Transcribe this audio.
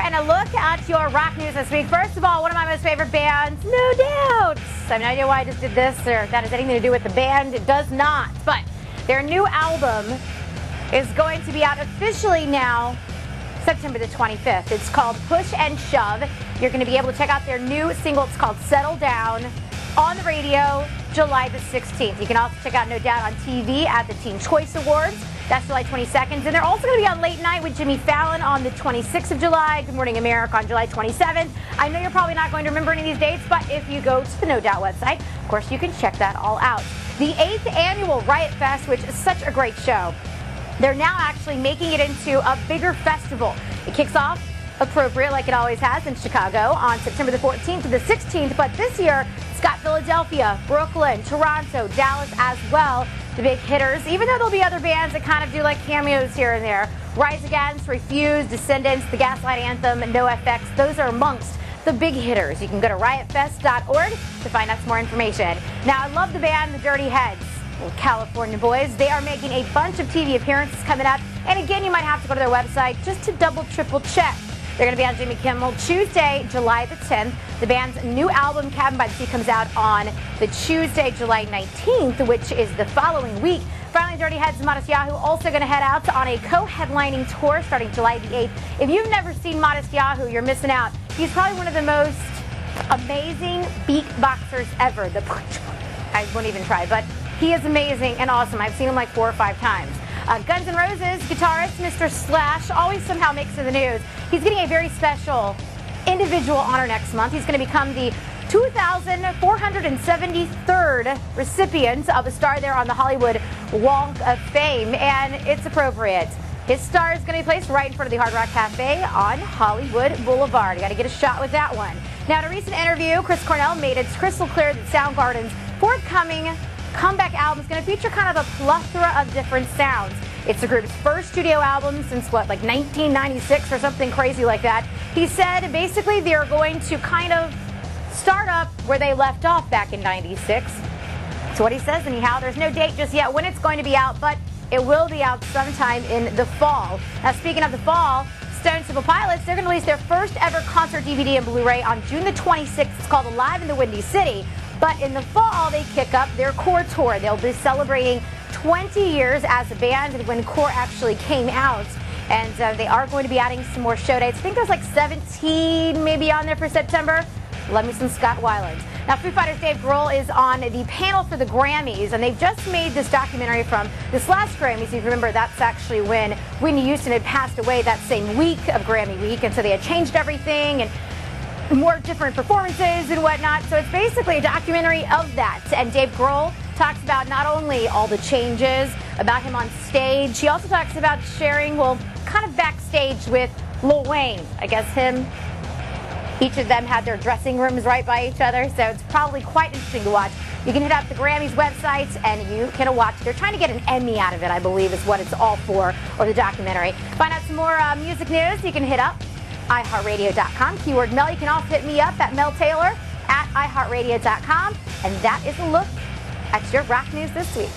and a look at your rock news this week. First of all, one of my most favorite bands, No Doubt. I have no idea why I just did this or if that has anything to do with the band. It does not. But their new album is going to be out officially now, September the 25th. It's called Push and Shove. You're going to be able to check out their new single. It's called Settle Down on the radio July the 16th. You can also check out No Doubt on TV at the Teen Choice Awards. That's July 22nd. And they're also going to be on Late Night with Jimmy Fallon on the 26th of July. Good Morning America on July 27th. I know you're probably not going to remember any of these dates, but if you go to the No Doubt website, of course, you can check that all out. The 8th annual Riot Fest, which is such a great show, they're now actually making it into a bigger festival. It kicks off appropriate, like it always has, in Chicago on September the 14th to the 16th. But this year, it's got Philadelphia, Brooklyn, Toronto, Dallas as well, the big hitters, even though there'll be other bands that kind of do like cameos here and there. Rise Against, Refused, Descendants, The Gaslight Anthem, NoFX, those are amongst the big hitters. You can go to riotfest.org to find out some more information. Now, I love the band, the Dirty Heads. California boys. They are making a bunch of TV appearances coming up. And again, you might have to go to their website just to double, triple check. They're going to be on Jimmy Kimmel Tuesday, July the 10th. The band's new album, Cabin by the Sea, comes out on the Tuesday, July 19th, which is the following week. Finally, Dirty Heads and Modest Yahoo also going to head out on a co-headlining tour starting July the 8th. If you've never seen Modest Yahoo, you're missing out. He's probably one of the most amazing beatboxers ever. I won't even try, but he is amazing and awesome. I've seen him like 4 or 5 times. Guns N' Roses guitarist Mr. Slash always somehow makes in the news. He's getting a very special individual honor next month. He's going to become the 2,473rd recipient of a star there on the Hollywood Walk of Fame, and it's appropriate. His star is going to be placed right in front of the Hard Rock Cafe on Hollywood Boulevard. You got to get a shot with that one. Now, in a recent interview, Chris Cornell made it crystal clear that Soundgarden's forthcoming comeback album is going to feature kind of a plethora of different sounds. It's the group's first studio album since what, like 1996 or something crazy like that. He said basically they're going to kind of start up where they left off back in '96. That's what he says anyhow. There's no date just yet when it's going to be out, but it will be out sometime in the fall. Now, speaking of the fall, Stone Temple Pilots, they're going to release their first ever concert DVD and Blu-ray on June the 26th. It's called Alive in the Windy City. But in the fall, they kick up their Core tour. They'll be celebrating 20 years as a band when Core actually came out. And they are going to be adding some more show dates. I think there's like 17 maybe on there for September. Love me some Scott Weiland. Now, Foo Fighters' Dave Grohl is on the panel for the Grammys, and they've just made this documentary from this last Grammys. If you remember, that's actually when Whitney Houston had passed away that same week of Grammy week, and so they had changed everything and more different performances and whatnot. So it's basically a documentary of that. And Dave Grohl talks about not only all the changes, about him on stage, he also talks about sharing, well, kind of backstage with Lil Wayne. I guess each of them had their dressing rooms right by each other, so it's probably quite interesting to watch. You can hit up the Grammys website and you can watch. They're trying to get an Emmy out of it, I believe, is what it's all for, or the documentary. Find out some more music news. You can hit up iHeartRadio.com, keyword Mel. You can also hit me up at Mel Taylor at iHeartRadio.com. And that is a look at your rock news this week.